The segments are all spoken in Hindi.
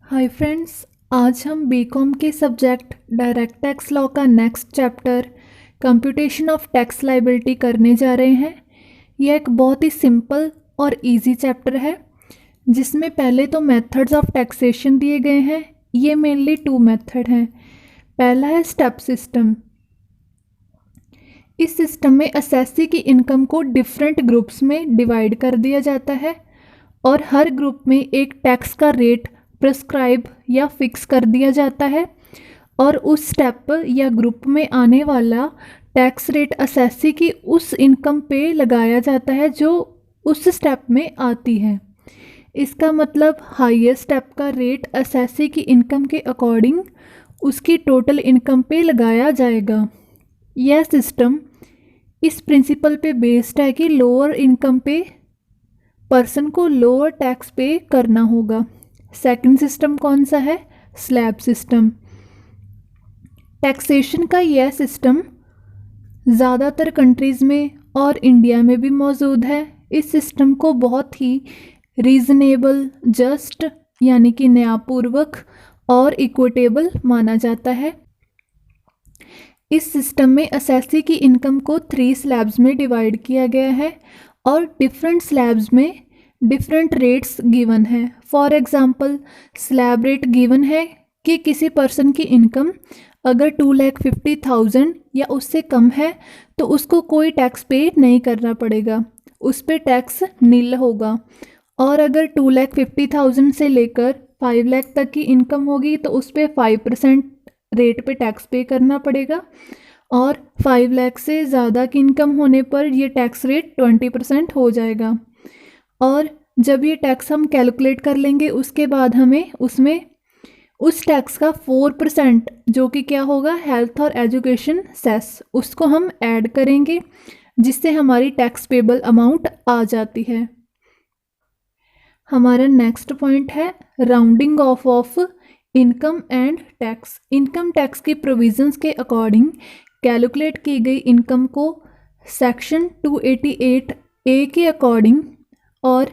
हाय फ्रेंड्स, आज हम बीकॉम के सब्जेक्ट डायरेक्ट टैक्स लॉ का next chapter computation of tax liability करने जा रहे हैं। यह एक बहुत ही सिंपल और इजी चैप्टर है जिसमें पहले तो मेथड्स ऑफ टैक्सेशन दिए गए हैं। ये मेनली 2 मेथड हैं। पहला है स्टेप सिस्टम। इस सिस्टम में असेसी की इनकम को डिफरेंट ग्रुप्स में डिवाइड कर दिया जाता है और हर ग्रुप में एक टैक्स का रेट प्रिस्क्राइब या फिक्स कर दिया जाता है और उस स्टेप या ग्रुप में आने वाला टैक्स रेट असेसी की उस इनकम पे लगाया जाता है जो उस स्टेप में आती है। इसका मतलब हाईएस्ट स्टेप का रेट असेसी की इनकम के अकॉर्डिंग उसकी टोटल इनकम पे लगाया जाएगा। यह सिस्टम इस प्रिंसिपल पे बेस्ड है कि लोअर इनकम पे पर्सन को लोअर टैक्स पे करना होगा। सेकंड सिस्टम कौन सा है? Slab system. टैक्सेशन का यह सिस्टम ज़्यादातर कंट्रीज़ में और इंडिया में भी मौजूद है। इस सिस्टम को बहुत ही रीज़नेबल, जस्ट यानी कि न्यायपूर्वक और इक्विटेबल माना जाता है। इस सिस्टम में असेसी की इनकम को 3 स्लैब्स में डिवाइड किया गया है और डिफरेंट स्लैब्स में डिफरेंट रेट्स गिवन है। For example, slab rate given है कि किसी पर्सन की इनकम अगर 2,50,000 या उससे कम है तो उसको कोई टैक्स पे नहीं करना पड़ेगा, उस पर टैक्स नील होगा। और अगर 2,50,000 से लेकर 5 लाख तक की इनकम होगी तो उस पर 5% रेट पे टैक्स पे करना पड़ेगा और 5 लाख से ज़्यादा की इनकम होने पर ये टैक्स रेट 20% हो जाएगा। और जब ये टैक्स हम कैलकुलेट कर लेंगे उसके बाद हमें उसमें उस टैक्स का 4% जो कि क्या होगा, हेल्थ और एजुकेशन सेस, उसको हम ऐड करेंगे जिससे हमारी टैक्स पेबल अमाउंट आ जाती है। हमारा नेक्स्ट पॉइंट है rounding off income and tax. Income tax की प्रोविजंस के अकॉर्डिंग कैलकुलेट की गई इनकम को सेक्शन 288A के अकॉर्डिंग और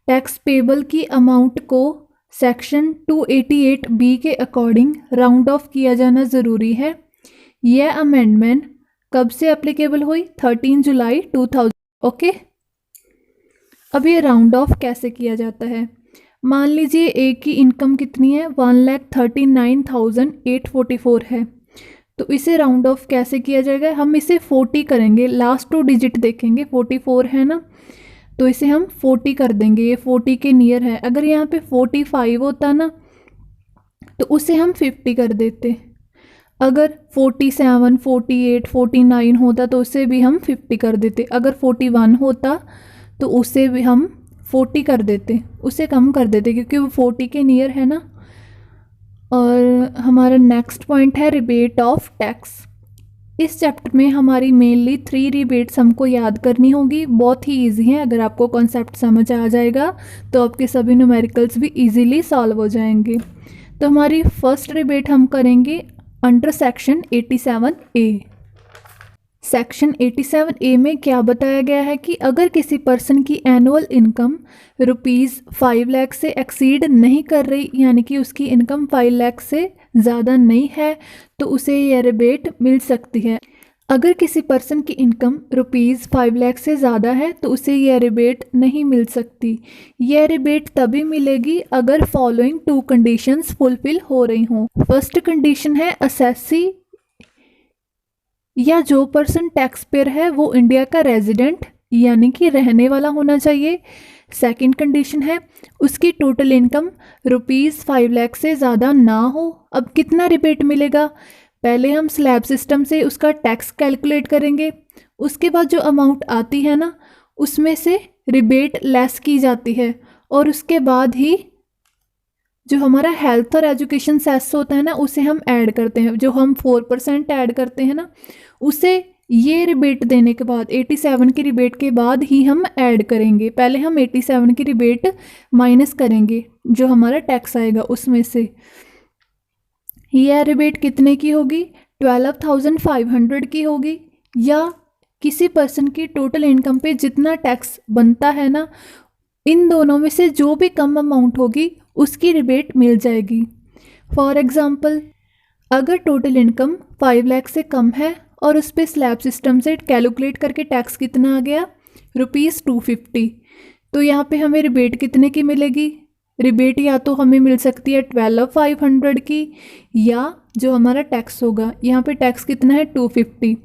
टैक्स पेबल की अमाउंट को सेक्शन 288B के अकॉर्डिंग राउंड ऑफ किया जाना ज़रूरी है। यह अमेंडमेंट कब से एप्लीकेबल हुई? 13 जुलाई 2000। ओके, अब ये राउंड ऑफ कैसे किया जाता है? मान लीजिए एक की इनकम कितनी है? 1,39,844 है, तो इसे राउंड ऑफ कैसे किया जाएगा? हम इसे 40 करेंगे, लास्ट 2 डिजिट देखेंगे, 44 है ना, तो इसे हम 40 कर देंगे। ये 40 के नियर है। अगर यहाँ पे 45 होता ना तो उसे हम 50 कर देते। अगर 47, 48, 49 होता तो उसे भी हम 50 कर देते। अगर 41 होता तो उसे भी हम 40 कर देते, उसे कम कर देते क्योंकि वो 40 के नियर है ना। और हमारा नेक्स्ट पॉइंट है रिबेट ऑफ टैक्स। इस चैप्टर में हमारी मेनली 3 रिबेट्स हमको याद करनी होगी। बहुत ही इजी है, अगर आपको कॉन्सेप्ट समझ आ जाएगा तो आपके सभी न्यूमेरिकल्स भी इजीली सॉल्व हो जाएंगे। तो हमारी फर्स्ट रिबेट हम करेंगे under section 87A। Section 87A में क्या बताया गया है कि अगर किसी पर्सन की एनुअल इनकम ₹5 लाख से एक्सीड नहीं कर रही, यानी कि उसकी इनकम 5 लाख से ज़्यादा नहीं है, तो उसे यह रिबेट मिल सकती है। अगर किसी पर्सन की इनकम ₹5 लाख से ज़्यादा है तो उसे यह रिबेट नहीं मिल सकती। यह रिबेट तभी मिलेगी अगर फॉलोइंग 2 कंडीशंस फुलफिल हो रही हों। फर्स्ट कंडीशन है असेसी या जो पर्सन टैक्स पेयर है वो इंडिया का रेजिडेंट यानी कि रहने वाला होना चाहिए। सेकंड कंडीशन है उसकी टोटल इनकम ₹5 लाख से ज़्यादा ना हो। अब कितना रिबेट मिलेगा? पहले हम स्लैब सिस्टम से उसका टैक्स कैलकुलेट करेंगे, उसके बाद जो अमाउंट आती है ना उसमें से रिबेट लेस की जाती है और उसके बाद ही जो हमारा हेल्थ और एजुकेशन सेस होता है ना उसे हम ऐड करते हैं। जो हम 4% ऐड करते हैं ना उसे ये रिबेट देने के बाद 87 की रिबेट के बाद ही हम ऐड करेंगे। पहले हम 87 की रिबेट माइनस करेंगे जो हमारा टैक्स आएगा उसमें से। यह रिबेट कितने की होगी? 12,500 की होगी। या किसी पर्सन की टोटल इनकम पे जितना टैक्स बनता है ना इन दोनों में से जो भी कम अमाउंट होगी उसकी रिबेट मिल जाएगी। फॉर एग्ज़ाम्पल, अगर टोटल इनकम 5 लाख से कम है और उस पर स्लैब सिस्टम से कैलकुलेट करके टैक्स कितना आ गया, ₹250, तो यहाँ पे हमें रिबेट कितने की मिलेगी? रिबेट या तो हमें मिल सकती है 12,500 की, या जो हमारा टैक्स होगा, यहाँ पे टैक्स कितना है 250,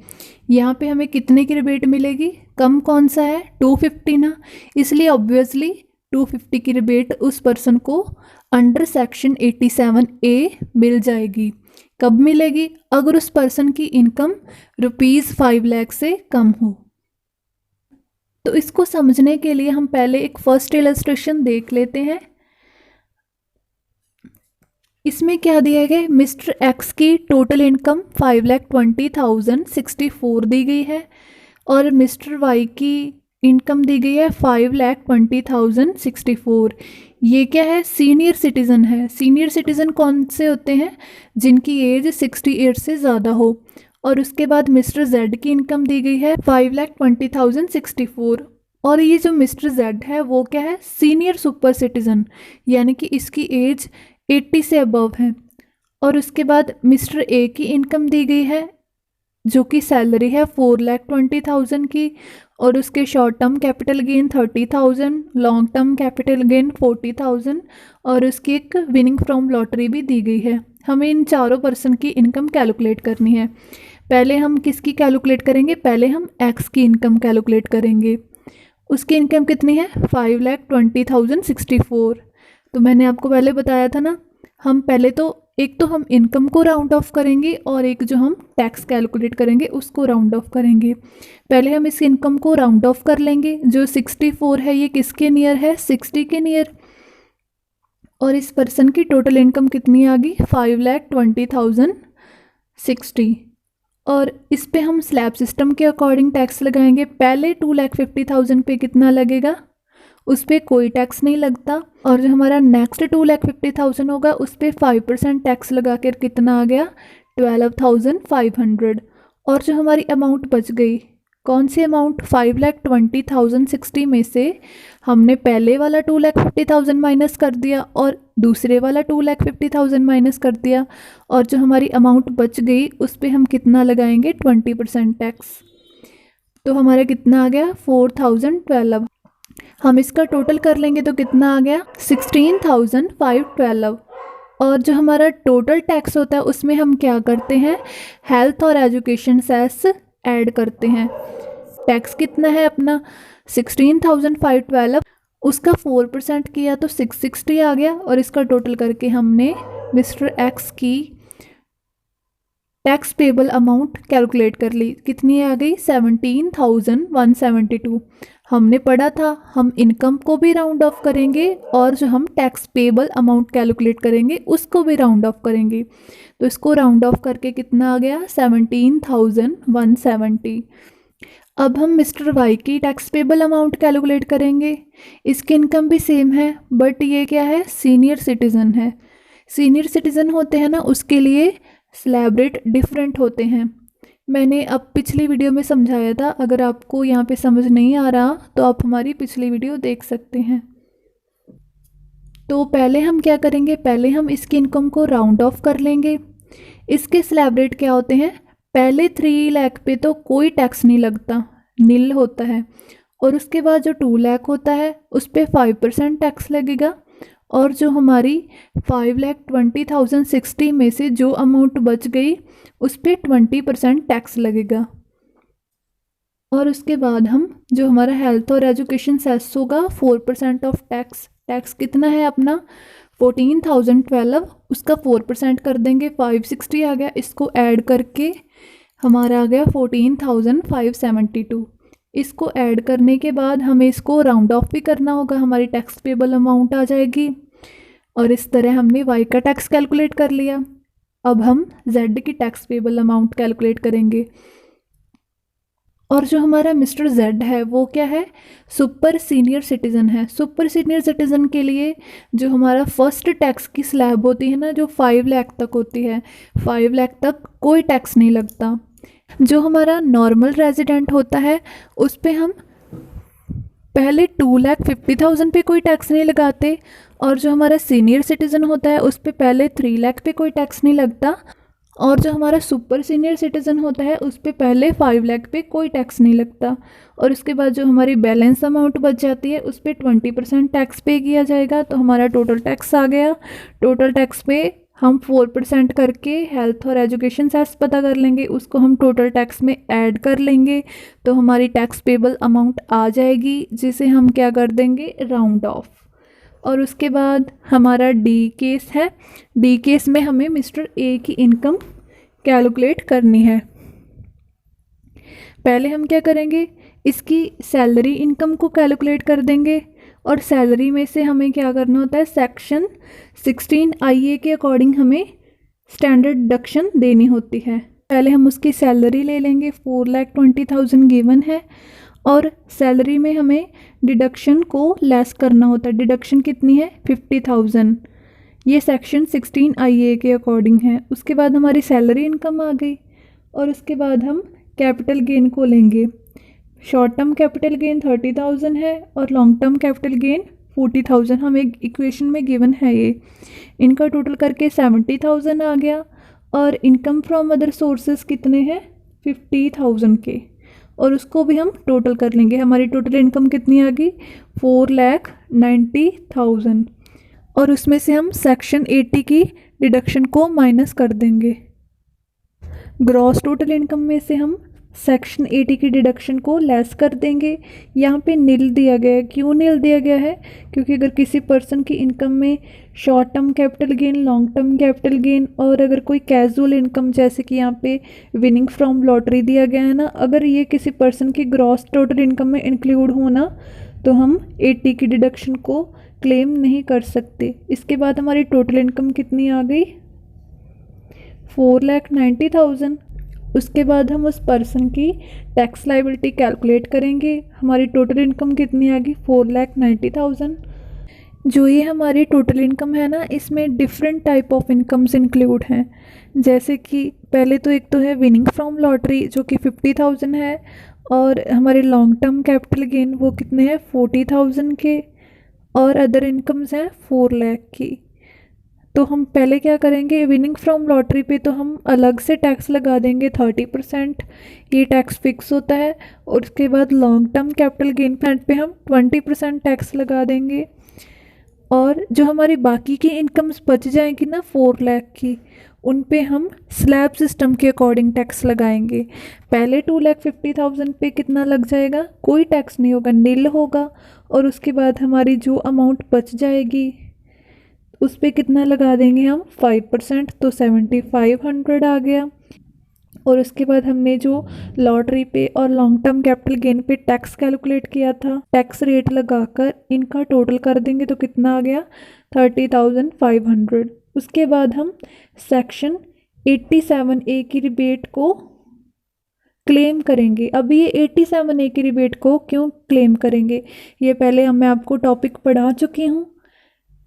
यहाँ पे हमें कितने की रिबेट मिलेगी? कम कौन सा है? 250 ना, इसलिए ऑब्वियसली 250 की रिबेट उस पर्सन को अंडर सेक्शन 87A मिल जाएगी। कब मिलेगी? अगर उस पर्सन की इनकम ₹5 लाख से कम हो। तो इसको समझने के लिए हम पहले एक फर्स्ट इलस्ट्रेशन देख लेते हैं। इसमें क्या दिया गया? मिस्टर एक्स की टोटल इनकम 5,20,064 दी गई है और मिस्टर वाई की इनकम दी गई है 5,20,064। ये क्या है? सीनियर सिटीज़न है। सीनियर सिटीज़न कौन से होते हैं? जिनकी एज 68 से ज़्यादा हो। और उसके बाद मिस्टर जेड की इनकम दी गई है 5,20,064। और ये जो मिस्टर जेड है वो क्या है? सीनियर सुपर सिटीज़न, यानी कि इसकी एज 80 से अबव है। और उसके बाद मिस्टर ए की इनकम दी गई है जो कि सैलरी है 4,20,000 की, और उसके short term capital gain 30,000, long term capital gain 40,000, और उसकी एक विनिंग फ्रॉम लॉटरी भी दी गई है। हमें इन चारों पर्सन की इनकम कैलकुलेट करनी है। पहले हम किसकी कैलकुलेट करेंगे? पहले हम एक्स की इनकम कैलकुलेट करेंगे। उसकी इनकम कितनी है? 5,20,064। तो मैंने आपको पहले बताया था ना, हम पहले तो एक तो हम इनकम को राउंड ऑफ करेंगे और एक जो हम टैक्स कैलकुलेट करेंगे उसको राउंड ऑफ करेंगे। पहले हम इस इनकम को राउंड ऑफ कर लेंगे। जो 64 है ये किसके नियर है? 60 के नियर। और इस पर्सन की टोटल इनकम कितनी आ गई? 5,20,060। और इस पे हम स्लैब सिस्टम के अकॉर्डिंग टैक्स लगाएंगे। पहले 2,50,000 पे कितना लगेगा? उस पर कोई टैक्स नहीं लगता। और जो हमारा नेक्स्ट 2,50,000 होगा उस पर 5% टैक्स लगा कर कितना आ गया? 12,500। और जो हमारी अमाउंट बच गई, कौन सी अमाउंट? 5,20,060 में से हमने पहले वाला 2,50,000 माइनस कर दिया और दूसरे वाला 2,50,000 माइनस कर दिया, और जो हमारी अमाउंट बच गई उस पर हम कितना लगाएंगे? 20% टैक्स। तो हमारा कितना आ गया? 4,012। हम इसका टोटल कर लेंगे तो कितना आ गया? 16,512। और जो हमारा टोटल टैक्स होता है उसमें हम क्या करते हैं? हेल्थ और एजुकेशन सेस ऐड करते हैं। टैक्स कितना है अपना? 16,512, उसका 4% किया तो 660 आ गया, और इसका टोटल करके हमने मिस्टर एक्स की टैक्स पेबल अमाउंट कैलकुलेट कर ली। कितनी आ गई? 17,172। हमने पढ़ा था हम इनकम को भी राउंड ऑफ करेंगे और जो हम टैक्स पेबल अमाउंट कैलकुलेट करेंगे उसको भी राउंड ऑफ करेंगे। तो इसको राउंड ऑफ करके कितना आ गया? 17,170। अब हम मिस्टर वाई की टैक्स पेबल अमाउंट कैलकुलेट करेंगे। इसकी इनकम भी सेम है, बट ये क्या है? सीनियर सिटीज़न है। सीनियर सिटीज़न होते हैं ना, उसके लिए स्लैब रेट डिफरेंट होते हैं। मैंने अब पिछली वीडियो में समझाया था। अगर आपको यहाँ पे समझ नहीं आ रहा तो आप हमारी पिछली वीडियो देख सकते हैं। तो पहले हम क्या करेंगे? पहले हम इसकी इनकम को राउंड ऑफ कर लेंगे। इसके स्लैब रेट क्या होते हैं? पहले 3 लाख पे तो कोई टैक्स नहीं लगता, नील होता है। और उसके बाद जो 2 लाख होता है उस पर 5% टैक्स लगेगा। और जो हमारी 5,20,060 में से जो अमाउंट बच गई उस पर 20% टैक्स लगेगा। और उसके बाद हम जो हमारा हेल्थ और एजुकेशन सेस होगा 4% ऑफ टैक्स। टैक्स कितना है अपना? 14,012, उसका 4% कर देंगे, 560 आ गया। इसको ऐड करके हमारा आ गया 14,572। इसको ऐड करने के बाद हमें इसको राउंड ऑफ भी करना होगा, हमारी टैक्स पेबल अमाउंट आ जाएगी। और इस तरह हमने वाई का टैक्स कैलकुलेट कर लिया। अब हम जेड की टैक्स पेबल अमाउंट कैलकुलेट करेंगे। और जो हमारा मिस्टर जेड है वो क्या है? सुपर सीनियर सिटीज़न है। सुपर सीनियर सिटीज़न के लिए जो हमारा फर्स्ट टैक्स की स्लैब होती है ना, जो 5 लाख तक होती है, 5 लाख तक कोई टैक्स नहीं लगता। जो हमारा नॉर्मल रेजिडेंट होता है उस पे हम पहले 2,50,000 पे कोई टैक्स नहीं लगाते, और जो हमारा सीनियर सिटीज़न होता है उस पे पहले 3 लाख पे कोई टैक्स नहीं लगता, और जो हमारा सुपर सीनियर सिटीज़न होता है उस पे पहले 5 लाख पे कोई टैक्स नहीं लगता, और उसके बाद जो हमारी बैलेंस अमाउंट बच जाती है उस पे 20% टैक्स पे किया जाएगा। तो हमारा टोटल टैक्स आ गया। टोटल टैक्स पे हम 4% करके हेल्थ और एजुकेशन सेस पता कर लेंगे, उसको हम टोटल टैक्स में ऐड कर लेंगे, तो हमारी टैक्स पेबल अमाउंट आ जाएगी, जिसे हम क्या कर देंगे, राउंड ऑफ। और उसके बाद हमारा डी केस है। डी केस में हमें मिस्टर ए की इनकम कैलकुलेट करनी है। पहले हम क्या करेंगे, इसकी सैलरी इनकम को कैलकुलेट कर देंगे, और सैलरी में से हमें क्या करना होता है, सेक्शन 16 IA के अकॉर्डिंग हमें स्टैंडर्ड डिडक्शन देनी होती है। पहले हम उसकी सैलरी ले लेंगे, 4,20,000 गिवन है, और सैलरी में हमें डिडक्शन को लेस करना होता है। डिडक्शन कितनी है, 50,000। ये सेक्शन 16 IA के अकॉर्डिंग है। उसके बाद हमारी सैलरी इनकम आ गई, और उसके बाद हम कैपिटल गेन को लेंगे। शॉर्ट टर्म कैपिटल गेन 30,000 है, और लॉन्ग टर्म कैपिटल गेन 40,000 हमें इक्वेशन में गिवन है। ये इनका टोटल करके 70,000 आ गया, और इनकम फ्रॉम अदर सोर्सेज कितने हैं, 50,000 के, और उसको भी हम टोटल कर लेंगे। हमारी टोटल इनकम कितनी आ गई, 4,90,000, और उसमें से हम सेक्शन 80 की डिडक्शन को माइनस कर देंगे। ग्रॉस टोटल इनकम में से हम सेक्शन 80 की डिडक्शन को लेस कर देंगे। यहाँ पे नील दिया गया है। क्यों नील दिया गया है, क्योंकि अगर किसी पर्सन की इनकम में short term capital gain, long term capital gain, और अगर कोई कैजुअल इनकम जैसे कि यहाँ पे विनिंग फ्रॉम लॉटरी दिया गया है ना, अगर ये किसी पर्सन की ग्रॉस टोटल इनकम में इंक्लूड होना, तो हम 80 की डिडक्शन को क्लेम नहीं कर सकते। इसके बाद हमारी टोटल इनकम कितनी आ गई, 4,90,000। उसके बाद हम उस पर्सन की टैक्स लायबिलिटी कैलकुलेट करेंगे। हमारी टोटल इनकम कितनी आ गई, 4,90,000। जो ये हमारी टोटल इनकम है ना, इसमें different type of incomes include हैं। जैसे कि पहले तो एक तो है विनिंग फ्रॉम लॉटरी जो कि 50,000 है, और हमारे लॉन्ग टर्म कैपिटल गेन वो कितने हैं, 40,000 के, और अदर इनकम्स हैं 4 लाख की। तो हम पहले क्या करेंगे, विनिंग फ्रॉम लॉटरी पे तो हम अलग से टैक्स लगा देंगे 30%, ये टैक्स फिक्स होता है। और उसके बाद long term capital gain plan पे हम 20% टैक्स लगा देंगे, और जो हमारी बाकी की इनकम्स बच जाएंगी ना 4 लाख की, उन पे हम स्लैब सिस्टम के अकॉर्डिंग टैक्स लगाएंगे। पहले 2,50,000 पे कितना लग जाएगा, कोई टैक्स नहीं होगा, नील होगा, और उसके बाद हमारी जो अमाउंट बच जाएगी उस पर कितना लगा देंगे हम, 5%, तो 7,500 आ गया। और उसके बाद हमने जो लॉटरी पे और लॉन्ग टर्म कैपिटल गेन पे टैक्स कैलकुलेट किया था, टैक्स रेट लगाकर इनका टोटल कर देंगे तो कितना आ गया, 30,500। उसके बाद हम सेक्शन 87A की रिबेट को क्लेम करेंगे। अब ये 87A की रिबेट को क्यों क्लेम करेंगे, ये पहले मैं आपको टॉपिक पढ़ा चुकी हूँ।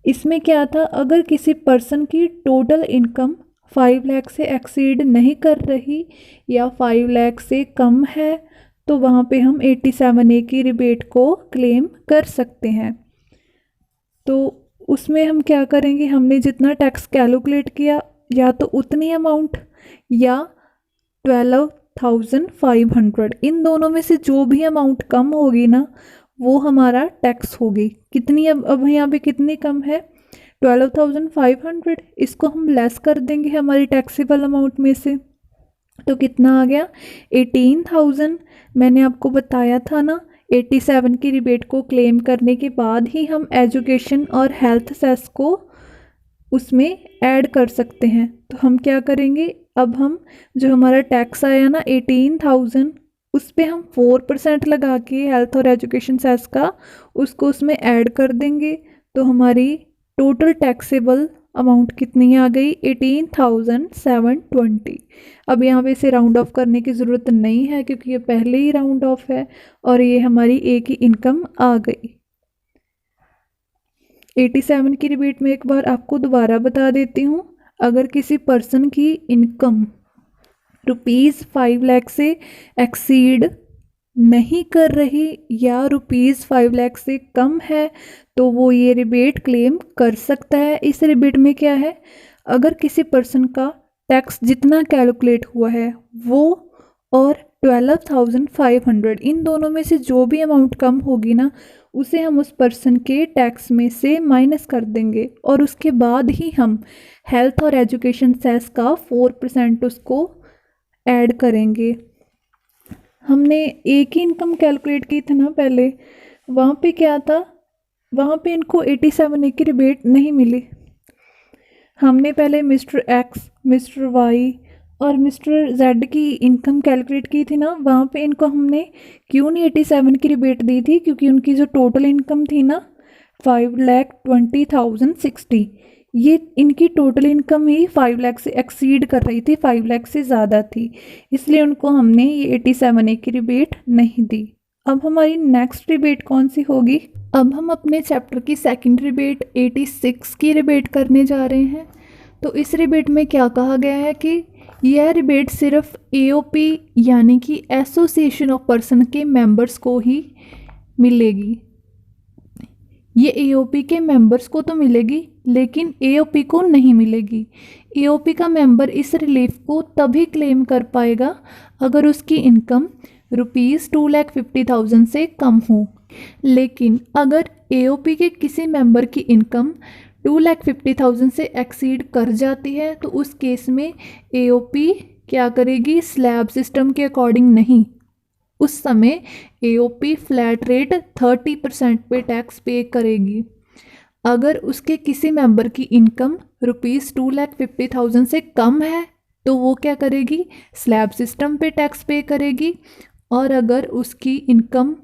इसमें क्या था, अगर किसी पर्सन की टोटल इनकम 5 लाख से एक्सीड नहीं कर रही या 5 लाख से कम है, तो वहाँ पे हम 87A की रिबेट को क्लेम कर सकते हैं। तो उसमें हम क्या करेंगे, हमने जितना टैक्स कैलकुलेट किया या तो उतनी अमाउंट या 12,500, इन दोनों में से जो भी अमाउंट कम होगी ना वो हमारा टैक्स होगी। कितनी, अब यहाँ पे कितनी कम है, 12,500, इसको हम लेस कर देंगे हमारी टैक्सेबल अमाउंट में से, तो कितना आ गया, 18,000। मैंने आपको बताया था ना, 87 की रिबेट को क्लेम करने के बाद ही हम एजुकेशन और हेल्थ सेस को उसमें ऐड कर सकते हैं। तो हम क्या करेंगे, अब हम जो हमारा टैक्स आया ना 18,000, उस पर हम 4% लगा के हेल्थ और एजुकेशन सेस का उसको उसमें ऐड कर देंगे, तो हमारी टोटल टैक्सेबल अमाउंट कितनी आ गई, 18,720। अब यहाँ पे इसे राउंड ऑफ करने की ज़रूरत नहीं है क्योंकि ये पहले ही राउंड ऑफ है, और ये हमारी एक ही इनकम आ गई। 87 की रिबेट में एक बार आपको दोबारा बता देती हूँ। अगर किसी पर्सन की इनकम ₹5 लाख से एक्सीड नहीं कर रही या ₹5 लाख से कम है तो वो ये रिबेट क्लेम कर सकता है। इस रिबेट में क्या है, अगर किसी पर्सन का टैक्स जितना कैलकुलेट हुआ है वो और 12,500, इन दोनों में से जो भी अमाउंट कम होगी ना उसे हम उस पर्सन के टैक्स में से माइनस कर देंगे और उसके बाद ही हम हेल्थ और एजुकेशन सेस का 4% उसको ऐड करेंगे। हमने एक ही इनकम कैलकुलेट की थी ना पहले, वहाँ पे क्या था, वहाँ पे इनको 87A की रिबेट नहीं मिली। हमने पहले मिस्टर एक्स, मिस्टर वाई और मिस्टर जेड की इनकम कैलकुलेट की थी ना, वहाँ पे इनको हमने क्यों नहीं 87 की रिबेट दी थी, क्योंकि उनकी जो टोटल इनकम थी ना 5,20,060, ये इनकी टोटल इनकम ही 5 लाख से एक्सीड कर रही थी, 5 लाख से ज़्यादा थी, इसलिए उनको हमने ये 87A की रिबेट नहीं दी। अब हमारी नेक्स्ट रिबेट कौन सी होगी, अब हम अपने चैप्टर की सेकंड रिबेट 86 की रिबेट करने जा रहे हैं। तो इस रिबेट में क्या कहा गया है कि यह रिबेट सिर्फ AOP यानी कि एसोसिएशन ऑफ पर्सन के मेंबर्स को ही मिलेगी। ये AOP के मेंबर्स को तो मिलेगी लेकिन AOP को नहीं मिलेगी। AOP का मेंबर इस रिलीफ को तभी क्लेम कर पाएगा अगर उसकी इनकम ₹2,50,000 से कम हो। लेकिन अगर AOP के किसी मेंबर की इनकम 2,50,000 से एक्सीड कर जाती है तो उस केस में AOP क्या करेगी, स्लैब सिस्टम के अकॉर्डिंग नहीं, उस समय AOP फ्लैट रेट 30% पे टैक्स पे करेगी। अगर उसके किसी मेंबर की इनकम ₹2,50,000 से कम है तो वो क्या करेगी, स्लैब सिस्टम पे टैक्स पे करेगी। और अगर उसकी इनकम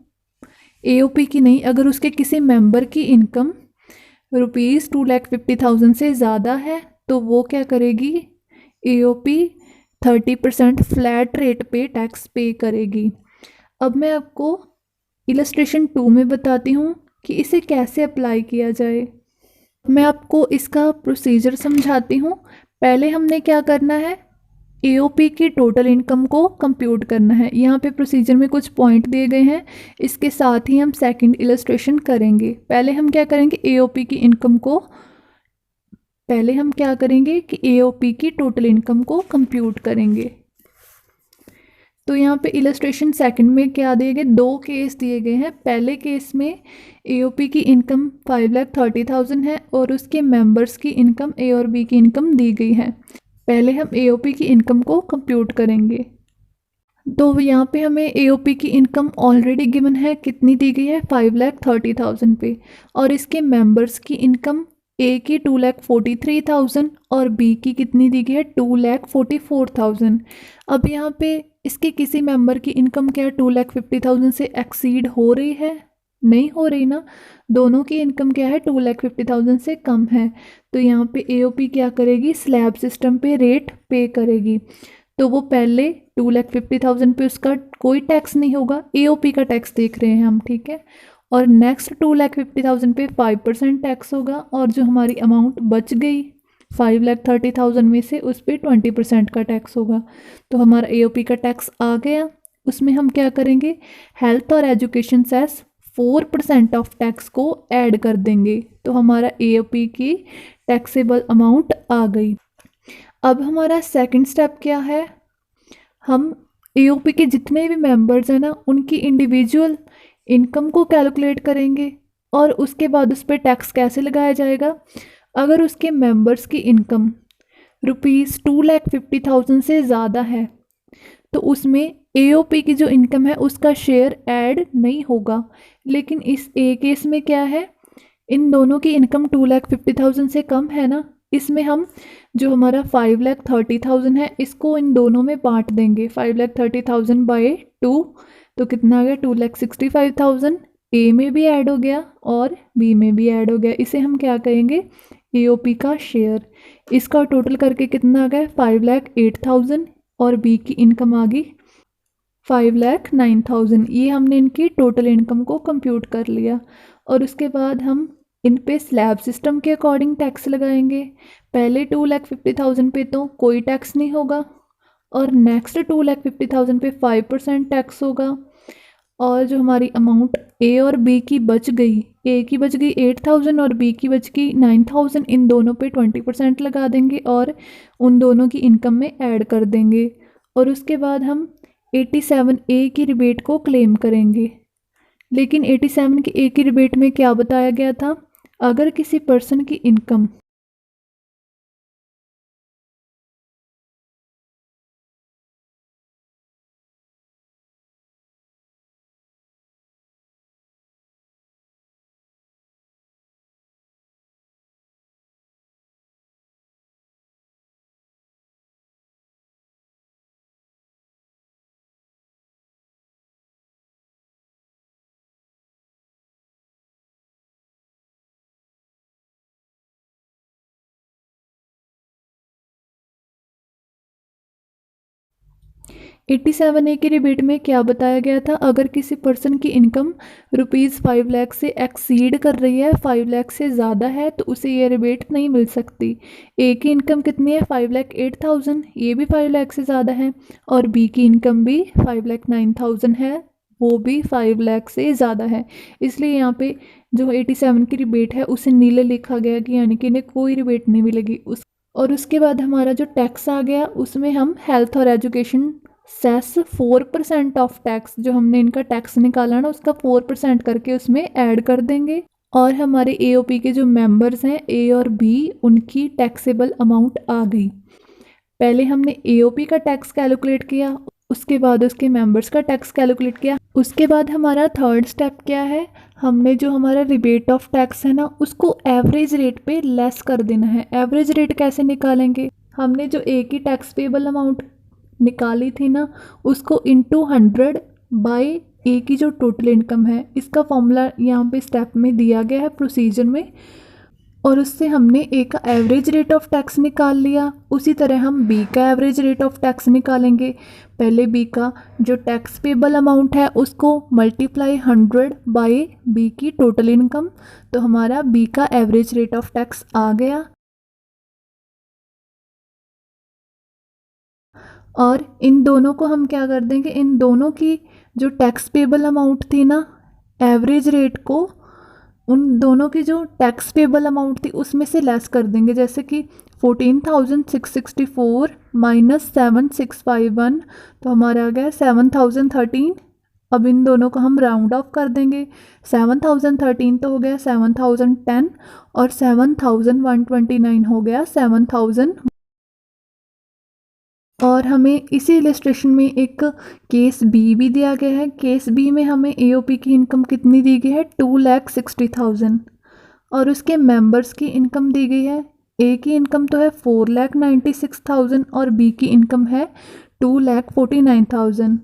AOP की नहीं, अगर उसके किसी मेंबर की इनकम ₹2,50,000 से ज़्यादा है तो वो क्या करेगी, AOP 30% फ्लैट रेट पे टैक्स पे करेगी। अब मैं आपको इलस्ट्रेशन 2 में बताती हूँ कि इसे कैसे अप्लाई किया जाए। मैं आपको इसका प्रोसीजर समझाती हूँ। पहले हमने क्या करना है, AOP की टोटल इनकम को कंप्यूट करना है। यहाँ पे प्रोसीजर में कुछ पॉइंट दिए गए हैं, इसके साथ ही हम सेकंड इलस्ट्रेशन करेंगे। पहले हम क्या करेंगे, AOP की इनकम को, पहले हम क्या करेंगे कि AOP की टोटल इनकम को कंप्यूट करेंगे। तो यहाँ पे इलस्ट्रेशन सेकंड में क्या दिए गए, दो केस दिए गए हैं। पहले केस में AOP की इनकम 5,30,000 है और उसके मेंबर्स की इनकम A और B की इनकम दी गई है। पहले हम AOP की इनकम को कंप्यूट करेंगे। तो यहाँ पे हमें AOP की इनकम ऑलरेडी गिवन है, कितनी दी गई है, 5,30,000 पे, और इसके मेंबर्स की इनकम A की 2,43,000 और B की कितनी दी गई है, 2,44,000। अब यहाँ पे इसके किसी मेंबर की इनकम क्या 2,50,000 से एक्सीड हो रही है, नहीं हो रही ना, दोनों की इनकम क्या है 2,50,000 से कम है। तो यहाँ पे AOP क्या करेगी, स्लैब सिस्टम पे रेट पे करेगी। तो वो पहले 2,50,000 पे उसका कोई टैक्स नहीं होगा, AOP का टैक्स देख रहे हैं हम, ठीक है। और नेक्स्ट 2,50,000 पे 5% टैक्स होगा और जो हमारी अमाउंट बच गई 5,30,000 में से उस पर 20% का टैक्स होगा। तो हमारा AOP का टैक्स आ गया। उसमें हम क्या करेंगे, हेल्थ और एजुकेशन सेस 4% ऑफ टैक्स को ऐड कर देंगे। तो हमारा AOP की टैक्सेबल अमाउंट आ गई। अब हमारा सेकंड स्टेप क्या है, हम AOP के जितने भी मेंबर्स हैं ना उनकी इंडिविजुअल इनकम को कैलकुलेट करेंगे और उसके बाद उस पर टैक्स कैसे लगाया जाएगा। अगर उसके मेंबर्स की इनकम ₹2,50,000 से ज़्यादा है तो उसमें AOP की जो इनकम है उसका शेयर ऐड नहीं होगा। लेकिन इस A केस में क्या है, इन दोनों की इनकम 2,50,000 से कम है ना, इसमें हम जो हमारा 5,30,000 है इसको इन दोनों में बांट देंगे, 5,30,000 बाय 2, तो कितना आ गया 2,65,000। A में भी ऐड हो गया और B में भी ऐड हो गया, इसे हम क्या कहेंगे, AOP का शेयर। इसका टोटल करके कितना आ गया 5,08,000 और B की इनकम आ गई 5,09,000। ये हमने इनकी टोटल इनकम को कंप्यूट कर लिया और उसके बाद हम इन पे स्लैब सिस्टम के अकॉर्डिंग टैक्स लगाएंगे। पहले 2,50,000 पे तो कोई टैक्स नहीं होगा और नेक्स्ट 2,50,000 पे 5% टैक्स होगा और जो हमारी अमाउंट ए और बी की बच गई, ए की बच गई 8,000 और बी की बच गई 9,000, इन दोनों पे 20% लगा देंगे और उन दोनों की इनकम में ऐड कर देंगे। और उसके बाद हम 87 ए की रिबेट को क्लेम करेंगे। लेकिन 87 की ए की रिबेट में क्या बताया गया था, अगर किसी पर्सन की इनकम ₹87 की रिबेट में क्या बताया गया था, अगर किसी पर्सन की इनकम ₹5 लाख से एक्सीड कर रही है, 5 लाख से ज़्यादा है, तो उसे ये रिबेट नहीं मिल सकती। ए की इनकम कितनी है, 5,08,000, ये भी 5 लाख से ज़्यादा है, और बी की इनकम भी 5,09,000 है, वो भी 5 लाख से ज़्यादा है। इसलिए यहाँ पे जो 87 की रिबेट है उसे नीले लिखा गया कि यानी कि इन्हें कोई रिबेट नहीं मिलेगी। और उसके बाद हमारा जो टैक्स आ गया उसमें हम हेल्थ और एजुकेशन सेस 4% ऑफ टैक्स, जो हमने इनका टैक्स निकाला ना उसका 4% करके उसमें ऐड कर देंगे। और हमारे एओपी के जो मेंबर्स हैं ए और बी, उनकी टैक्सेबल अमाउंट आ गई। पहले हमने एओपी का टैक्स कैलकुलेट किया, उसके बाद उसके मेंबर्स का टैक्स कैलकुलेट किया। उसके बाद हमारा थर्ड स्टेप क्या है, हमने जो हमारा रिबेट ऑफ टैक्स है ना उसको एवरेज रेट पे लेस कर देना है। एवरेज रेट कैसे निकालेंगे, हमने जो ए की टैक्स पेबल अमाउंट निकाली थी ना उसको इंटू 100 बाई ए की जो टोटल इनकम है, इसका फॉर्मूला यहाँ पे स्टेप में दिया गया है प्रोसीजर में, और उससे हमने ए का एवरेज रेट ऑफ टैक्स निकाल लिया। उसी तरह हम बी का एवरेज रेट ऑफ टैक्स निकालेंगे। पहले बी का जो टैक्स पेबल अमाउंट है उसको मल्टीप्लाई 100 बाई बी की टोटल इनकम, तो हमारा बी का एवरेज रेट ऑफ टैक्स आ गया। और इन दोनों को हम क्या कर देंगे, इन दोनों की जो टैक्स पेबल अमाउंट थी ना, एवरेज रेट को उन दोनों की जो टैक्स पेबल अमाउंट थी उसमें से लेस कर देंगे। जैसे कि 14,664 माइनस 7,651, तो हमारा आ गया 7,013। अब इन दोनों को हम राउंड ऑफ कर देंगे, 7,013 तो हो गया 7,010 और 7,129 हो गया 7,000। और हमें इसी इलस्ट्रेशन में एक केस बी भी दिया गया है। केस बी में हमें एओपी की इनकम कितनी दी गई है, 2,60,000, और उसके मेंबर्स की इनकम दी गई है, ए की इनकम तो है 4,96,000 और बी की इनकम है 2,49,000।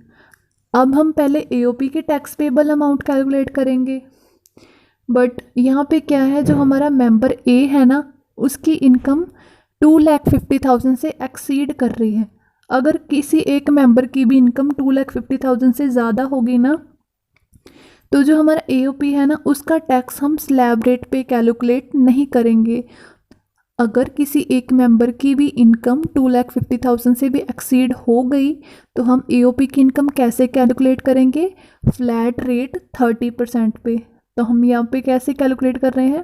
अब हम पहले एओपी के टैक्स पेबल अमाउंट कैलकुलेट करेंगे, बट यहाँ पे क्या है, जो हमारा मेंबर ए है ना उसकी इनकम 2,50,000 से एक्सीड कर रही है। अगर किसी एक मेंबर की भी इनकम 2,50,000 से ज़्यादा होगी ना, तो जो हमारा एओपी है ना उसका टैक्स हम स्लैब रेट पे कैलकुलेट नहीं करेंगे। अगर किसी एक मेंबर की भी इनकम 2,50,000 से भी एक्सीड हो गई तो हम एओपी की इनकम कैसे कैलकुलेट करेंगे, फ्लैट रेट 30% पे। तो हम यहाँ पे कैसे कैलकुलेट कर रहे हैं,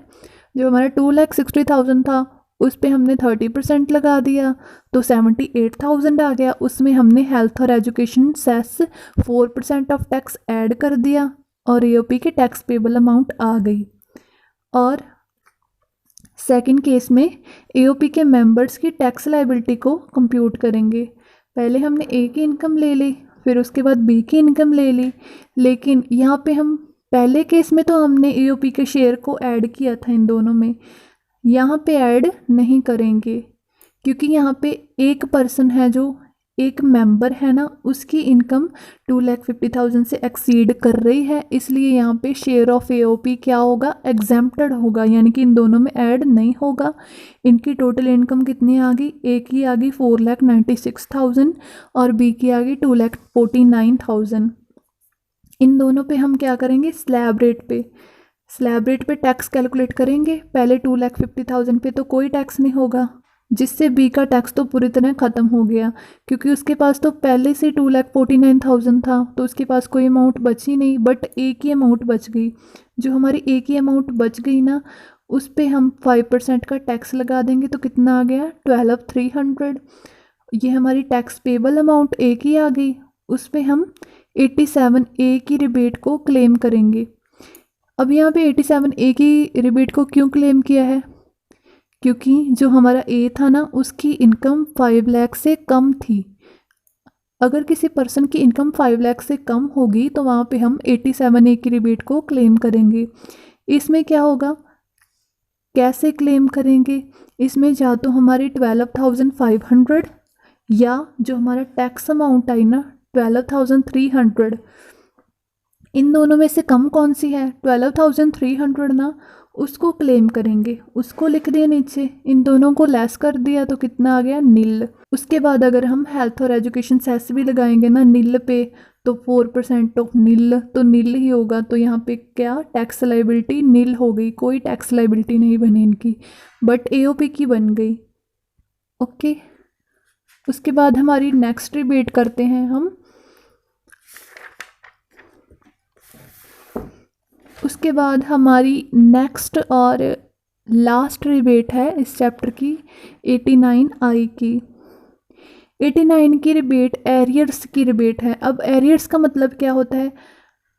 जो हमारा 2,60,000 था उस पर हमने 30% लगा दिया तो 78,000 आ गया। उसमें हमने हेल्थ और education cess 4% of tax add कर दिया और एओपी के टैक्स पेबल अमाउंट आ गई। और सेकंड केस में एओपी के मेंबर्स की टैक्स लायबिलिटी को कंप्यूट करेंगे। पहले हमने ए की इनकम ले ली, फिर उसके बाद बी की इनकम ले ली, लेकिन यहाँ पे हम पहले केस में तो हमने एओपी के शेयर को ऐड किया था इन दोनों में, यहाँ पे ऐड नहीं करेंगे क्योंकि यहाँ पे एक पर्सन है, जो एक मेंबर है ना उसकी इनकम 2,50,000 से एक्सीड कर रही है, इसलिए यहाँ पे शेयर ऑफ एओपी क्या होगा, एग्जेम्प्टेड होगा, यानी कि इन दोनों में ऐड नहीं होगा। इनकी टोटल इनकम कितनी आ गई, ए की आ गई 4,96,000 और बी की आ गई 2,49,000। इन दोनों पे हम क्या करेंगे, स्लैब रेट पे टैक्स कैलकुलेट करेंगे। पहले 2,50,000 पे तो कोई टैक्स नहीं होगा, जिससे बी का टैक्स तो पूरी तरह ख़त्म हो गया, क्योंकि उसके पास तो पहले से 2,49,000 था, तो उसके पास कोई अमाउंट बची नहीं, बट एक ही अमाउंट बच गई। जो हमारी एक ही अमाउंट बच गई ना, उस पर हम 5% का टैक्स लगा देंगे, तो कितना आ गया 12,300। ये हमारी टैक्स पेबल अमाउंट एक ही आ गई, उस पर हम 87A की रिबेट को क्लेम करेंगे। अब यहाँ पे 87A की रिबेट को क्यों क्लेम किया है? क्योंकि जो हमारा ए था ना, उसकी इनकम 5 लाख से कम थी। अगर किसी पर्सन की इनकम 5 लाख से कम होगी तो वहाँ पे हम 87A की रिबेट को क्लेम करेंगे। इसमें क्या होगा, कैसे क्लेम करेंगे? इसमें या तो हमारी 12,500 या जो हमारा टैक्स अमाउंट आई ना 12,300, इन दोनों में से कम कौन सी है? 12,300 ना, उसको क्लेम करेंगे। उसको लिख दिया नीचे, इन दोनों को लेस कर दिया तो कितना आ गया नील। उसके बाद अगर हम हेल्थ और एजुकेशन सेस भी लगाएंगे ना नील पे, तो 4% ऑफ नील तो नील ही होगा। तो यहाँ पे क्या टैक्स लाइबिलिटी नील हो गई, कोई टैक्स लाइबिलिटी नहीं बनी इनकी, बट एओपी की बन गई। ओके, उसके बाद हमारी नेक्स्ट रिबेट करते हैं हम। उसके बाद हमारी नेक्स्ट और लास्ट रिबेट है इस चैप्टर की 89I की। 89 की रिबेट एरियर्स की रिबेट है। अब एरियर्स का मतलब क्या होता है?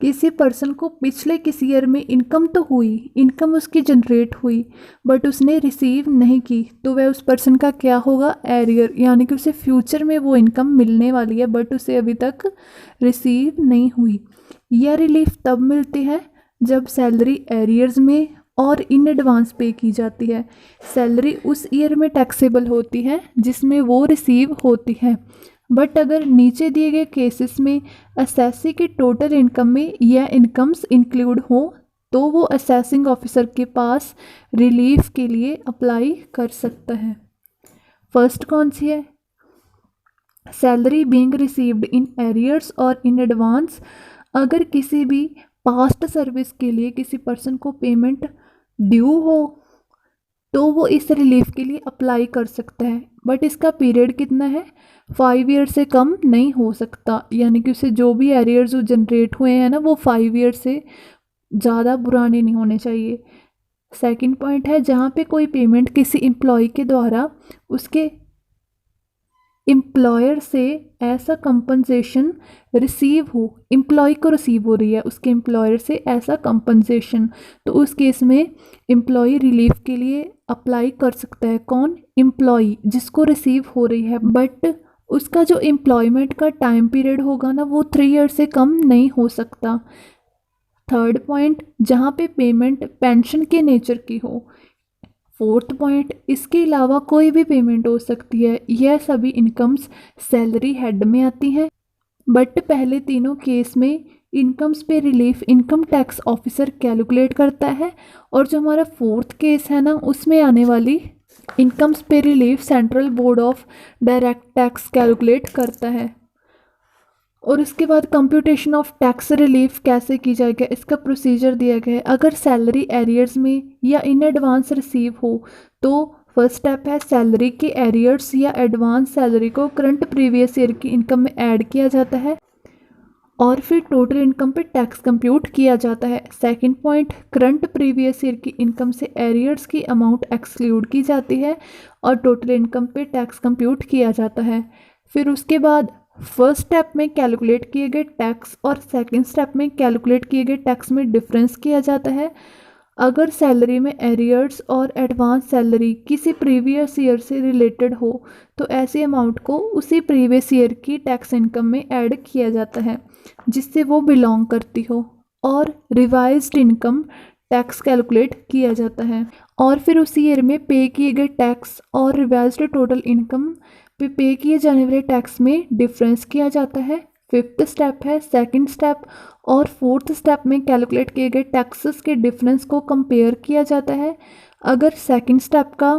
किसी पर्सन को पिछले किसी ईयर में इनकम तो हुई, इनकम उसकी जनरेट हुई, बट उसने रिसीव नहीं की, तो वह उस पर्सन का क्या होगा? एरियर, यानी कि उसे फ्यूचर में वो इनकम मिलने वाली है बट उसे अभी तक रिसीव नहीं हुई। यह रिलीफ तब मिलती है जब सैलरी एरियर्स में और इन एडवांस पे की जाती है। सैलरी उस ईयर में टैक्सेबल होती है जिसमें वो रिसीव होती है, बट अगर नीचे दिए गए केसेस में असेसी की टोटल इनकम में यह इनकम्स इंक्लूड हो तो वो असेसिंग ऑफिसर के पास रिलीफ के लिए अप्लाई कर सकता है। फर्स्ट कौन सी है? Salary being received in arrears और इन एडवांस। अगर किसी भी पास्ट सर्विस के लिए किसी पर्सन को पेमेंट ड्यू हो तो वो इस रिलीफ के लिए अप्लाई कर सकता है, बट इसका पीरियड कितना है? 5 ईयर से कम नहीं हो सकता, यानी कि उसे जो भी एरियर्स जनरेट हुए हैं ना वो 5 ईयर से ज़्यादा पुराने नहीं होने चाहिए। सेकंड पॉइंट है, जहाँ पे कोई पेमेंट किसी एम्प्लॉय के द्वारा उसके एम्प्लॉयर से ऐसा कंपनसेशन रिसीव हो, एम्प्लॉय को रिसीव हो रही है उसके एम्प्लॉयर से ऐसा कंपनसेशन, तो उस केस में एम्प्लॉय रिलीफ के लिए अप्लाई कर सकता है। कौन? एम्प्लॉय जिसको रिसीव हो रही है, बट उसका जो एम्प्लॉयमेंट का टाइम पीरियड होगा ना वो 3 ईयर से कम नहीं हो सकता। थर्ड पॉइंट, जहाँ पे पेमेंट पेंशन के नेचर की हो। फोर्थ पॉइंट, इसके अलावा कोई भी पेमेंट हो सकती है। यह सभी इनकम्स सैलरी हेड में आती हैं, बट पहले तीनों केस में इनकम्स पे relief income tax officer calculate करता है, और जो हमारा फोर्थ केस है ना उसमें आने वाली इनकम्स पे relief central board of direct tax calculate करता है। और इसके बाद कंप्यूटेशन ऑफ टैक्स रिलीफ कैसे की जाएगा, इसका प्रोसीजर दिया गया है। अगर सैलरी एरियर्स में या इन एडवांस रिसीव हो तो फर्स्ट स्टेप है सैलरी के एरियर्स या एडवांस सैलरी को करंट प्रीवियस ईयर की इनकम में ऐड किया जाता है और फिर टोटल इनकम पे टैक्स कंप्यूट किया जाता है। Second point, current previous year की इनकम से एरियर्स की अमाउंट एक्सक्लूड की जाती है और टोटल इनकम पे टैक्स कंप्यूट किया जाता है। फिर उसके बाद फर्स्ट स्टेप में कैलकुलेट किए गए टैक्स और सेकंड स्टेप में कैलकुलेट किए गए टैक्स में डिफरेंस किया जाता है। अगर सैलरी में एरियर्स और एडवांस सैलरी किसी प्रीवियस ईयर से रिलेटेड हो तो ऐसी अमाउंट को उसी प्रीवियस ईयर की टैक्स इनकम में ऐड किया जाता है जिससे वो बिलोंग करती हो, और रिवाइज्ड इनकम टैक्स कैलकुलेट किया जाता है और फिर उसी ईयर में पे किए गए टैक्स और रिवाइज्ड टोटल इनकम पे किए जाने वाले टैक्स में डिफरेंस किया जाता है। फिफ्थ स्टेप है सेकंड स्टेप और फोर्थ स्टेप में कैलकुलेट किए गए टैक्सेस के डिफरेंस को कंपेयर किया जाता है। अगर सेकंड स्टेप का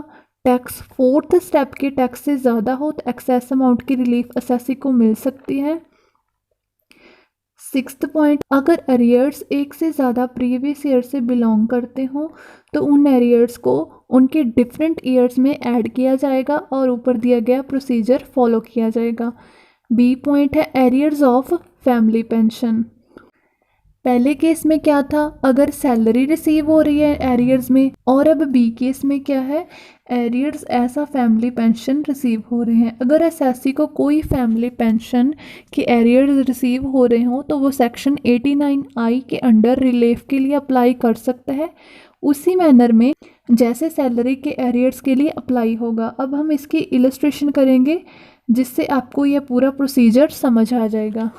टैक्स फोर्थ स्टेप के टैक्स से ज़्यादा हो तो एक्सेस अमाउंट की रिलीफ असेसी को मिल सकती है। सिक्स्थ पॉइंट, अगर एरियर्स एक से ज़्यादा प्रीवियस ईयर से बिलोंग करते हों तो उन एरियर्स को उनके डिफरेंट ईयर्स में ऐड किया जाएगा और ऊपर दिया गया प्रोसीजर फॉलो किया जाएगा। बी पॉइंट है एरियर्स ऑफ फैमिली पेंशन। पहले केस में क्या था, अगर सैलरी रिसीव हो रही है एरियर्स में, और अब बी केस में क्या है, एरियर्स ऐसा फैमिली पेंशन रिसीव हो रहे हैं। अगर एसएससी को कोई फैमिली पेंशन के एरियर्स रिसीव हो रहे हों तो वो सेक्शन 89I के अंडर रिलीफ के लिए अप्लाई कर सकता है, उसी मैनर में जैसे सैलरी के एरियर्स के लिए अप्लाई होगा। अब हम इसकी इलस्ट्रेशन करेंगे जिससे आपको यह पूरा प्रोसीजर समझ आ जाएगा।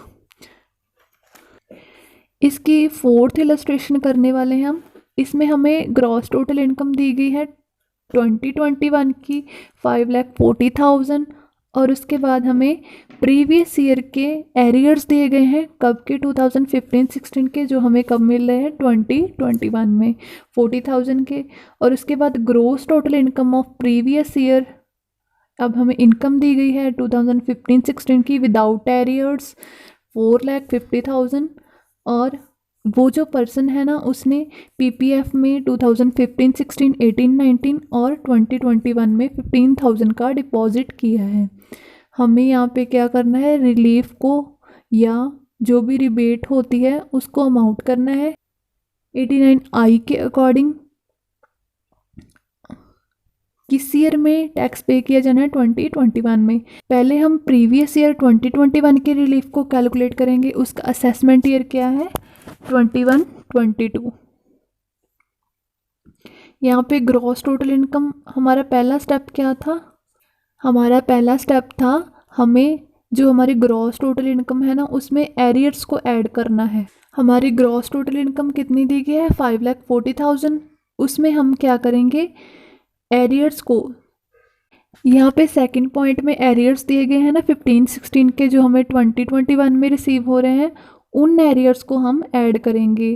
इसकी फोर्थ इलस्ट्रेशन करने वाले हैं हम। इसमें हमें ग्रॉस टोटल इनकम दी गई है 2021 की 5,40,000 और उसके बाद हमें प्रीवियस ईयर के एरियर्स दिए गए हैं, कब के 2015-16 के, जो हमें कब मिल रहे हैं 2021 में 40,000 के। और उसके बाद gross total income of previous year, अब हमें इनकम दी गई है 2015-16 की विदाउट एरियर्स 4,50,000। और वो जो पर्सन है ना उसने पीपीएफ में 2015-16, 18-19 और 2021 में 15,000 का डिपॉजिट किया है। हमें यहाँ पे क्या करना है, रिलीफ को या जो भी रिबेट होती है उसको अमाउंट करना है 89I के अकॉर्डिंग। किस ईयर में टैक्स पे किया जाना है, 2021 में। पहले हम प्रीवियस ईयर 2021 के रिलीफ को कैलकुलेट करेंगे, उसका असेसमेंट ईयर क्या है 21-22। यहाँ पे ग्रॉस टोटल इनकम, हमारा पहला स्टेप क्या था, हमारा पहला स्टेप था हमें जो हमारी ग्रॉस टोटल इनकम है ना उसमें एरियर्स को ऐड करना है। हमारी ग्रॉस टोटल इनकम कितनी दी गई है 5,40,000। उसमें हम क्या करेंगे, एरियर्स को, यहाँ पे सेकंड पॉइंट में एरियर्स दिए गए हैं ना 15-16 के, जो हमें 2021 में रिसीव हो रहे हैं, उन एरियर्स को हम ऐड करेंगे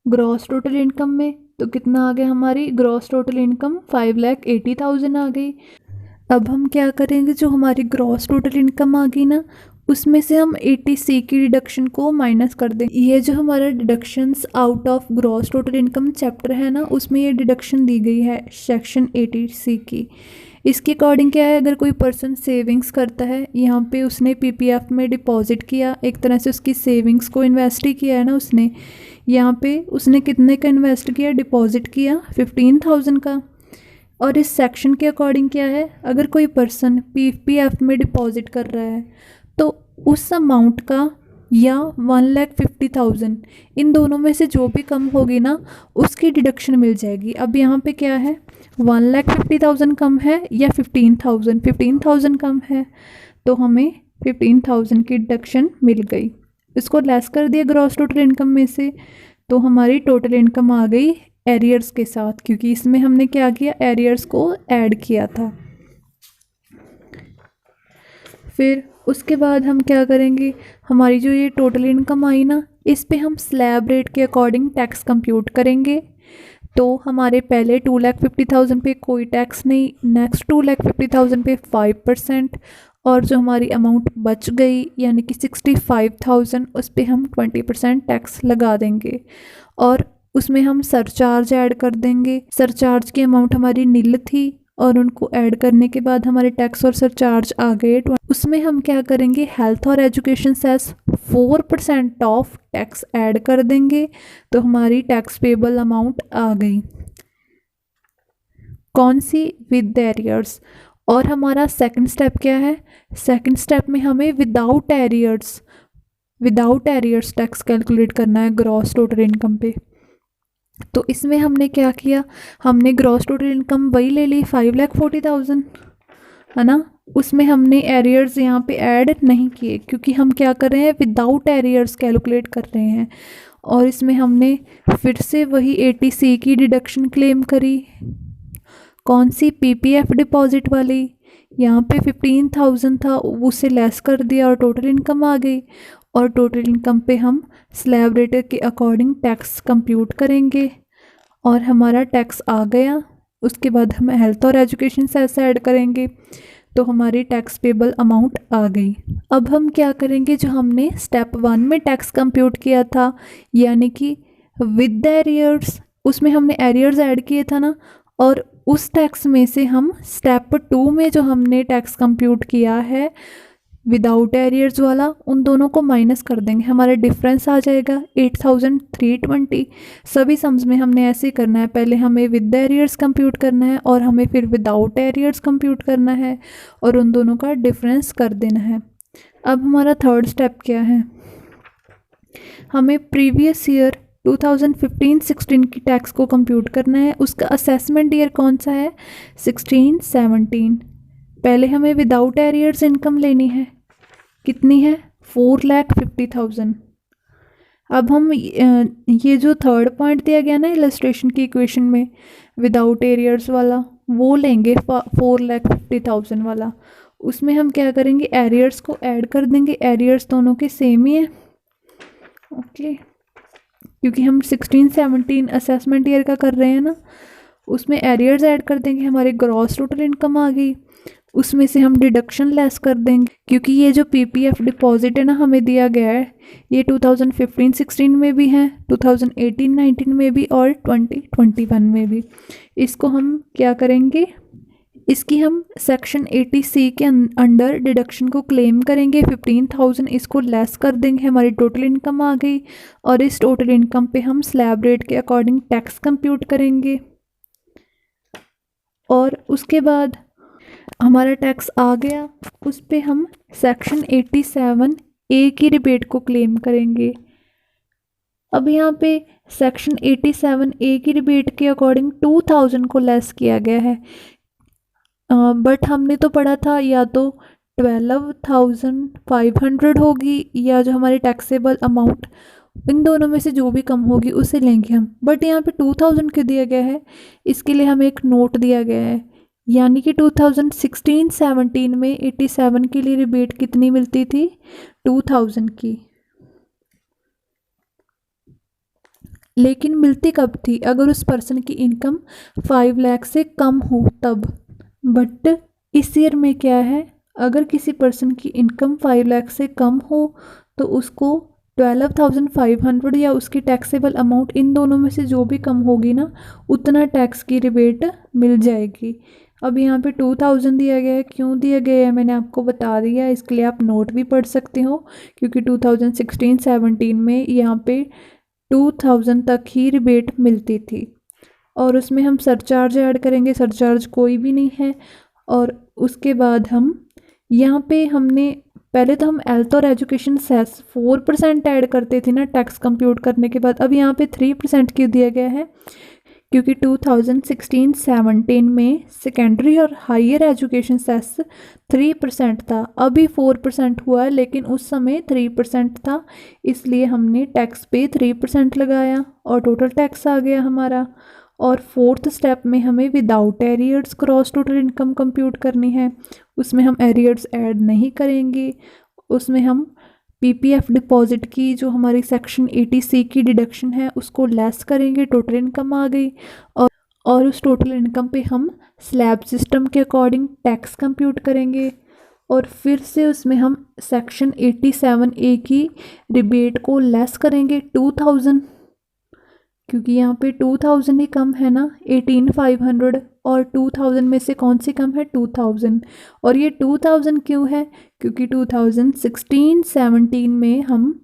ग्रॉस टोटल इनकम में। तो कितना आ गया, हमारी ग्रॉस टोटल इनकम 5,80,000 आ गई। अब हम क्या करेंगे, जो हमारी ग्रॉस टोटल इनकम आ गई ना उसमें से हम 80C की डिडक्शन को माइनस कर दें। ये जो हमारा deductions out of gross total income chapter है ना उसमें ये डिडक्शन दी गई है सेक्शन 80C की। इसके अकॉर्डिंग क्या है, अगर कोई पर्सन सेविंग्स करता है, यहाँ पे उसने पीपीएफ में डिपॉजिट किया, एक तरह से उसकी सेविंग्स को इन्वेस्ट ही किया है ना उसने। यहाँ पे उसने कितने का इन्वेस्ट किया, डिपॉजिट किया 15,000 का। और इस सेक्शन के अकॉर्डिंग क्या है, अगर कोई पर्सन पीपीएफ में डिपॉजिट कर रहा है तो उस अमाउंट का या 1,50,000, इन दोनों में से जो भी कम होगी ना उसकी डिडक्शन मिल जाएगी। अब यहाँ पे क्या है, 1,50,000 कम है या 15,000, 15,000 कम है, तो हमें 15,000 की डिडक्शन मिल गई। इसको लेस कर दिया ग्रॉस टोटल इनकम में से, तो हमारी टोटल इनकम आ गई एरियर्स के साथ, क्योंकि इसमें हमने क्या किया, एरियर्स को ऐड किया था। फिर उसके बाद हम क्या करेंगे, हमारी जो ये टोटल इनकम आई ना इस पे हम स्लैब रेट के अकॉर्डिंग टैक्स कंप्यूट करेंगे। तो हमारे पहले 2,50,000 पे कोई टैक्स नहीं, नेक्स्ट 2,50,000 पे 5%, और जो हमारी अमाउंट बच गई यानी कि 65,000 उस पे हम 20% टैक्स लगा देंगे। और उसमें हम सरचार्ज ऐड कर देंगे। सरचार्ज की अमाउंट हमारी नील थी और उनको ऐड करने के बाद हमारे टैक्स और सरचार्ज आ गए। उसमें हम क्या करेंगे, हेल्थ और education cess 4% of tax add कर देंगे, तो हमारी टैक्स पेबल अमाउंट आ गई। कौन सी, विद एरियर्स। और हमारा सेकंड स्टेप क्या है, सेकंड स्टेप में हमें विदाउट एरियर्स टैक्स कैलकुलेट करना है ग्रॉस टोटल इनकम पे। तो इसमें हमने क्या किया, हमने ग्रॉस टोटल इनकम वही ले ली 5,40,000 है ना, उसमें हमने एरियर्स यहाँ पे ऐड नहीं किए क्योंकि हम क्या कर रहे हैं, विदाउट एरियर्स कैलकुलेट कर रहे हैं। और इसमें हमने फिर से वही 80C की डिडक्शन क्लेम करी। कौन सी, पीपीएफ डिपॉजिट वाली। यहाँ पे 15,000 था, उसे लेस कर दिया और टोटल इनकम आ गई। और टोटल इनकम पे हम स्लैब रेट के अकॉर्डिंग टैक्स कंप्यूट करेंगे और हमारा टैक्स आ गया। उसके बाद हम हेल्थ और एजुकेशन सेस ऐड करेंगे। तो हमारी टैक्स पेबल अमाउंट आ गई। अब हम क्या करेंगे, जो हमने स्टेप 1 में टैक्स कंप्यूट किया था यानी कि विद द एरियर्स, उसमें हमने एरियर्स ऐड किए था ना, और उस टैक्स में से हम स्टेप 2 में जो हमने टैक्स कंप्यूट किया है विदाउट एरियर्स वाला, उन दोनों को माइनस कर देंगे, हमारा डिफरेंस आ जाएगा 8320। सभी सम्स में हमने ऐसे ही करना है, पहले हमें विद द एरियर्स कंप्यूट करना है और हमें फिर विदाउट एरियर्स कंप्यूट करना है और उन दोनों का डिफरेंस कर देना है। अब हमारा थर्ड स्टेप क्या है, हमें प्रीवियस ईयर 2015-16 की टैक्स को कंप्यूट करना है। उसका असेसमेंट ईयर कौन सा है, 16-17। पहले हमें विदाउट एरियर्स इनकम लेनी है, कितनी है, 4,50,000। अब हम ये जो थर्ड पॉइंट दिया गया ना इलस्ट्रेशन की इक्वेशन में विदाउट एरियर्स वाला, वो लेंगे 4,50,000 वाला। उसमें हम क्या करेंगे, एरियर्स को ऐड कर देंगे, एरियर्स दोनों के सेम ही है, ओके, क्योंकि हम 16-17 असेसमेंट ईयर का कर रहे हैं ना, उसमें एरियर्स ऐड कर देंगे, हमारे ग्रॉस टोटल इनकम आ गई। उसमें से हम डिडक्शन लेस कर देंगे, क्योंकि ये जो पीपीएफ डिपॉजिट है ना हमें दिया गया है, ये 2015-16 में भी है, 2018-19 में भी और 2021 में भी। इसको हम क्या करेंगे, इसकी हम सेक्शन 80C के अंडर डिडक्शन को क्लेम करेंगे, 15,000 इसको लेस कर देंगे, हमारी टोटल इनकम आ गई। और इस टोटल इनकम पे हम स्लैब रेट के अकॉर्डिंग टैक्स कंप्यूट करेंगे और उसके बाद हमारा टैक्स आ गया, उस पे हम सेक्शन 87A की रिबेट को क्लेम करेंगे। अब यहाँ पे सेक्शन 87A की रिबेट के अकॉर्डिंग 2,000 को लेस किया गया है, बट हमने तो पढ़ा था या तो 12,500 होगी या जो हमारी टैक्सेबल अमाउंट, इन दोनों में से जो भी कम होगी उसे लेंगे हम, बट यहाँ पे 2,000 क्यों दिया गया है, इसके लिए हमें एक नोट दिया गया है, यानी कि 2016-17 में 87 के लिए रिबेट कितनी मिलती थी, 2,000 की, लेकिन मिलती कब थी, अगर उस पर्सन की इनकम 5 लाख से कम हो तब। बट इस ईयर में क्या है, अगर किसी पर्सन की इनकम 5 लाख से कम हो तो उसको 12,500 या उसकी टैक्सेबल अमाउंट, इन दोनों में से जो भी कम होगी ना, उतना टैक्स की रिबेट मिल जाएगी। अब यहाँ पे 2,000 दिया गया है, क्यों दिया गया है मैंने आपको बता दिया, इसके लिए आप नोट भी पढ़ सकते हो, क्योंकि 2016-17 में यहाँ पे 2,000 तक ही रिबेट मिलती थी। और उसमें हम सरचार्ज ऐड करेंगे, सरचार्ज कोई भी नहीं है। और उसके बाद हम यहाँ पे हमने पहले तो हम हेल्थ और एजुकेशन सेस 4% ऐड करते थे ना टैक्स कंप्यूट करने के बाद, अब यहाँ पे 3% क्यों दिया गया है, क्योंकि 2016-17 में सेकेंडरी और हायर एजुकेशन सेस 3% था, अभी 4% हुआ है, लेकिन उस समय 3% था, इसलिए हमने टैक्स पे 3% लगाया और टोटल टैक्स आ गया हमारा। और फोर्थ स्टेप में हमें without arrears cross total income compute करनी है, उसमें हम एरियर्स ऐड नहीं करेंगे, उसमें हम पीपीएफ डिपॉजिट की जो हमारी सेक्शन 80C की डिडक्शन है उसको लेस करेंगे, टोटल इनकम आ गई। और उस टोटल इनकम पे हम स्लैब सिस्टम के अकॉर्डिंग टैक्स कंप्यूट करेंगे और फिर से उसमें हम सेक्शन 87A की रिबेट को लेस करेंगे 2,000, क्योंकि यहाँ पे 2,000 ही कम है ना, 18,500 और 2,000 में से कौन सी कम है, 2,000। और ये 2,000 क्यों है, क्योंकि 2016-17 में हम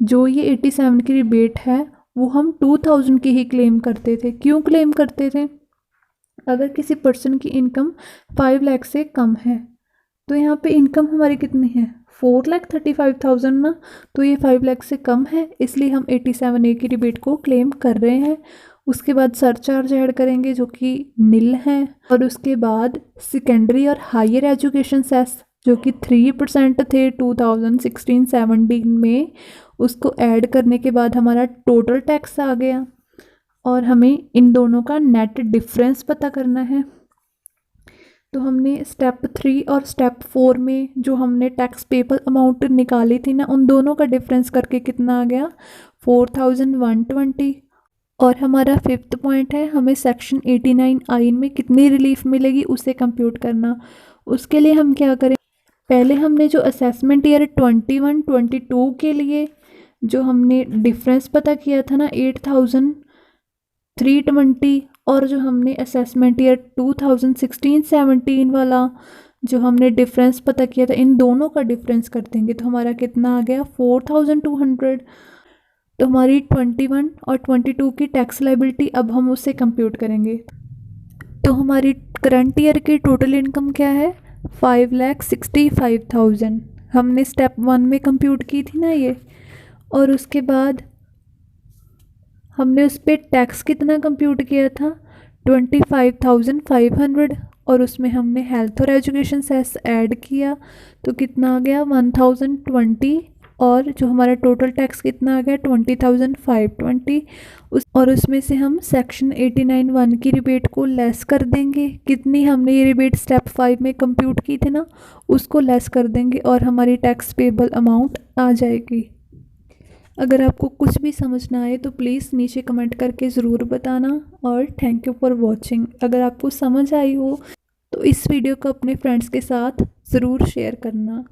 जो ये 87 की रिबेट है वो हम 2,000 की ही क्लेम करते थे। क्यों क्लेम करते थे, अगर किसी पर्सन की इनकम 5 लाख से कम है, तो यहाँ पे इनकम हमारी कितनी है, 4,35,000 ना, तो ये 5 लाख से कम है, इसलिए हम 87A की रिबेट को क्लेम कर रहे हैं। उसके बाद सरचार्ज ऐड करेंगे जो कि निल है, और उसके बाद सेकेंडरी और हायर एजुकेशन सेस जो कि 3% थे 2016-17 में, उसको ऐड करने के बाद हमारा टोटल टैक्स आ गया और हमें इन दोनों का नेट डिफरेंस पता करना है। तो हमने स्टेप 3 और स्टेप 4 में जो हमने टैक्स पेबल अमाउंट निकाली थी ना, उन दोनों का डिफरेंस करके कितना आ गया, 4,120। और हमारा 5th पॉइंट है, हमें सेक्शन 89 आइन में कितनी रिलीफ मिलेगी उसे कंप्यूट करना। उसके लिए हम क्या करें, पहले हमने जो असेसमेंट ईयर 21 22 के लिए जो हमने डिफरेंस पता किया था ना 8320, और जो हमने असेसमेंट ईयर 2016-17 वाला जो हमने डिफरेंस पता किया था, इन दोनों का डिफरेंस कर देंगे तो हमारा कितना आ गया 4200। तो हमारी 21 और 22 की टैक्स लाइबिलिटी अब हम उससे कंप्यूट करेंगे। तो हमारी करंट ईयर की टोटल इनकम क्या है 5,65,000, हमने स्टेप 1 में कंप्यूट की थी ना ये। और उसके बाद हमने उस पर टैक्स कितना कंप्यूट किया था 25,500, और उसमें हमने हेल्थ और एजुकेशन सेस ऐड किया तो कितना आ गया 1,020, और जो हमारा टोटल टैक्स कितना आ गया 20,520। और उसमें से हम सेक्शन 89(1) की रिबेट को लेस कर देंगे, कितनी हमने ये रिबेट स्टेप 5 में कंप्यूट की थी ना उसको लेस कर देंगे और हमारी टैक्स पेबल अमाउंट आ जाएगी। अगर आपको कुछ भी समझ ना आए तो प्लीज़ नीचे कमेंट करके ज़रूर बताना, और थैंक यू फॉर वॉचिंग। अगर आपको समझ आई हो तो इस वीडियो को अपने फ्रेंड्स के साथ ज़रूर शेयर करना।